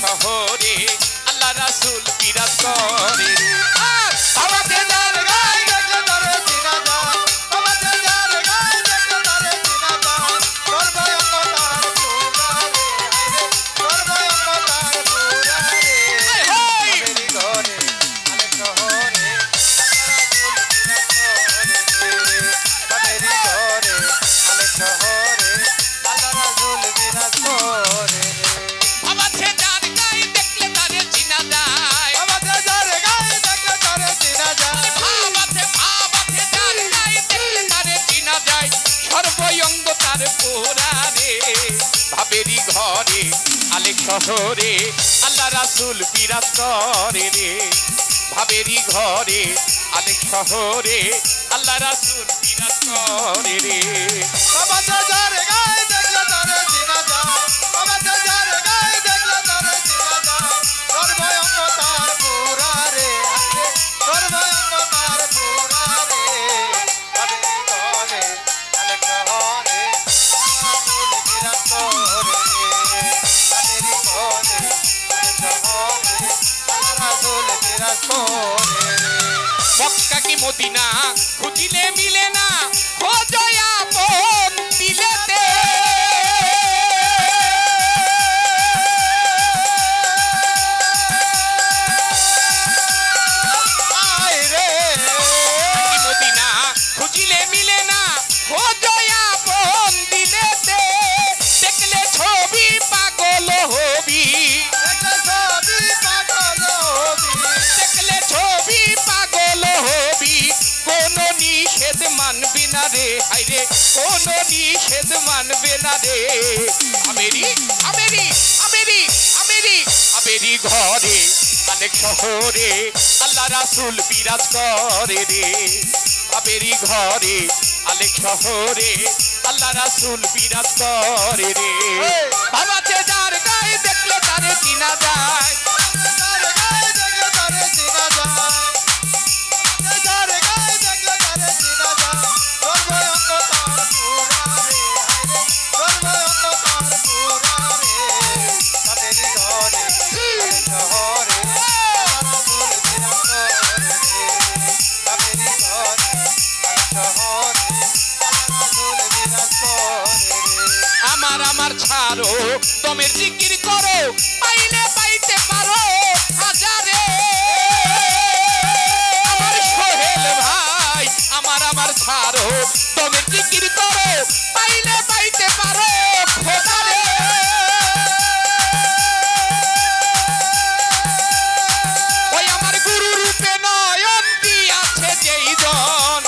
শহরে আল্লাহ রাসূল বিরাজ করে রে। বাবাতে যার গায়ে দেখলে তারে চিনা যায়, বাবাতে যার গায়ে দেখলে তারে চিনা যায়, সর্বঙ্গ তার পুরা রে, সর্বঙ্গ তার পুরা রে। বাবেরি ঘরে আলে শহরে বাবেরি ঘরে আলে শহরে আল্লাহ রাসূল বিরাজ করে রে। বাবাতে যার গায়ে দেখলে তারে চিনা যায়, বাবাতে যার গায়ে দেখলে তারে চিনা যায়, বাবাতে যার গায়ে দেখলে তারে চিনা যায়, সর্বঙ্গ তার পুরা রে। বাবেরি ঘরে আলে শহরে আল্লাহ রাসূল বিরাজ করে রে। বাবেরি ঘরে আলে শহরে আল্লাহ রাসূল বিরাজ করে রে। বাবাতে যার গায়ে দেখলে তারে চিনা যায়, বাবাতে যার গায়ে দেখলে তারে চিনা যায়, সর্বঙ্গ তার পুরা রে, সর্বঙ্গ তার পুরা রে। বাবেরি ঘরে আলে শহরে রাসূল বিরাজ করে রে। বাবেরি ঘরে আলে শহরে রাসূল বিরাজ করে রে। মক্কা কি মদিনা খুঁজিলে মিলে না, খোঁজো আপন দিলেতে। মদিনা খুঁজিলে মিলে না, খোঁজো আপন দিলেতে। দেখলে ছবি পাগল হবি, দেখলে ছবি পাগল হবি, কোন নিষেধ মানবে না রে, হায়রে কোন নিষেধ মানবে না রে। আমেরি আমেরি আমেরি আমেরি আমেরি ঘরে অনেক শহরে আল্লাহ রাসূল বিরাজ করে রে। আমেরি ঘরে অনেক শহরে আল্লাহ রাসূল বিরাজ করে রে। বাবাতে যার গায়ে দেখলে তারে চিনা যায়, যার গায়ে দেখলে তারে চিনা যায়, যার গায়ে দেখলে তারে চিনা যায়, সর্বঙ্গ তার পুরা রে, সর্বঙ্গ তার পুরা রে। বাবেরি ঘরে আলে শহরে রাসূল বিরাজ করে রে। বাবেরি ঘরে আলে শহরে রাসূল বিরাজ করে রে। আমার ছাড়ো দমের জিকির করো, পাইলে পাইতে পারো হাজারে। আমার সোহেল ভাই আমার ছাড়ো দমের জিকির করো, পাইলে পাইতে পারো খোদারে। ওই আমার গুরু রূপে নয়ন দিয়াছে যেই জন,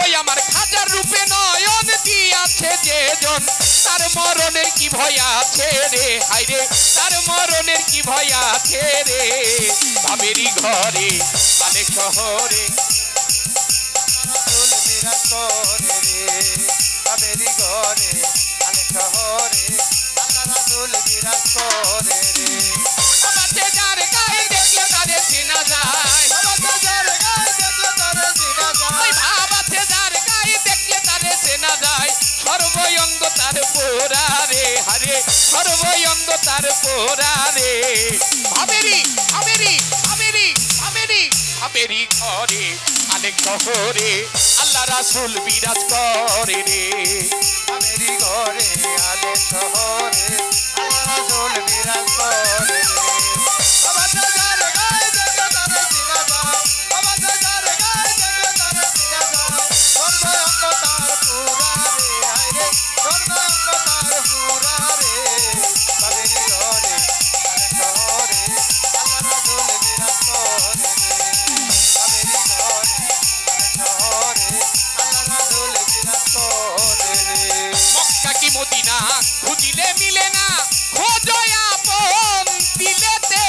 ওই আমার খাজার রূপে নয়ন দিয়াছে যে জন, তার মরণের কি ভয় আছে রে, হায়রে তার মরণের কি ভয় আছে রে। বাবেরি ঘরে আলে শহরে রাসূল বিরাজ করে রে। বাবেরি ঘরে আলে শহরে আল্লাহ রাসূল বিরাজ করে রে। বাবাতে যার গায়ে দেখলে তারে চিনা যায়, বাবাতে যার গায়ে দেখলে তারে চিনা যায়, বাবাতে যার গায়ে দেখলে তারে চেনা যায়, সর্বঙ্গ তার পুরা রে, হারে সর্বঙ্গ তার পুরা রে। বাবেরি আমেরি আমেরি আমেরি আমেরি ঘরে অনেক শহরে আল্লাহ রাসূল বিরাজ করে রে। বাবেরি ঘরে আলে শহরে আল্লাহ রাসূল বিরাজ করে রে। বাবাতে যার গায়ে দেখলে তারে চিনা যায়, বাবাতে যার গায়ে দেখলে তারে চিনা যায়, সর্বঙ্গ তার পুরা রে, হায়রে সর্বঙ্গ তার পুরা রে। বাবেরি ঘরে আলে শহরে আল্লাহ রাসূল বিরাজ করে রে। বাবেরি ঘরে আলে শহরে আল্লাহ রাসূল বিরাজ করে রে। মক্কা কি মদিনা খুঁজিলে মিলে না, খোঁজো আপন দিলেতে।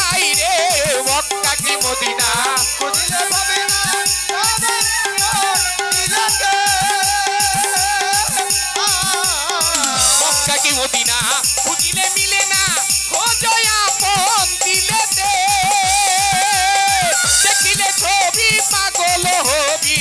আইরে মক্কা কি মদিনা খুঁজিলে পাবে না, মক্কা কি মদিনা খুঁজিলে মিলে না, খোঁজো আপন দিলেতে। দেখিলে ছবি পাগল হবি,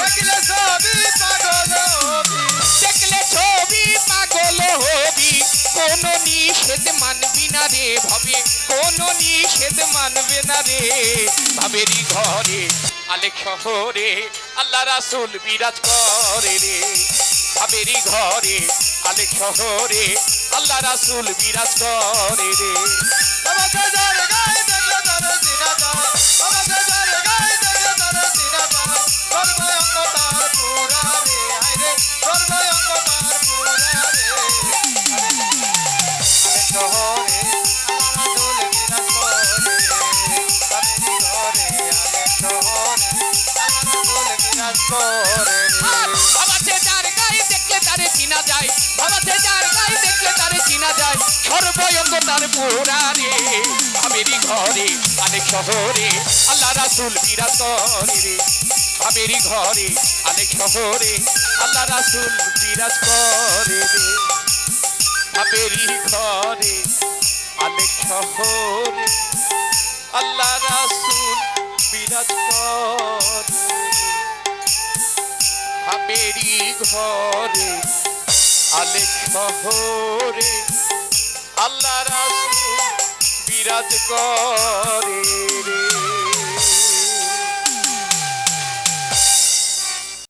দেখলে ছবি পাগল হবি, দেখলে ছবি পাগল হবি, কোন নিষেধ মানবি না রে ভাবে, কোন নিষেধ মানবে না রে। ভাবেরই ঘরে আলেক শহরে আল্লাহ রাসূল বিরাজ করে রে। ভাবেরই ঘরে আলেক শহরে আল্লাহ রাসূল বিরাজ করে রে। আমাকে যার গায়ে দেখলে তারে চিনা যায়, আমাকে যার গায়ে দেখলে তারে চিনা যায়, সর্বঙ্গ তার পুরা রে, আইরে সর্বঙ্গ তার পুরা রে। আলেক শহরে আল্লাহ রাসূল বিরাজ করে, ভাবেরই ঘরে আলেক শহরে আল্লাহ রাসূল বিরাজ করে আর রে। ভাবাতে যার গায়ে দেখলে তারে চিনা যায়, ভাবাতে যার গায়ে দেখলে তারে চিনা যায়, সর্বঙ্গ তার পুরা রে। ভাবেরই ঘরে আলেক শহরে আল্লাহ রাসূল বিরাজ করে রে। ভাবেরই ঘরে আলেক শহরে আল্লাহ রাসূল বিরাজ করে রে। ভাবেরই ঘরে আলেক শহরে আল্লাহ রাসূল বিরাজ করে। ভাবেরই ঘরে আলেক শহরে আল্লাহ রাসূল বিরাজ করে রে।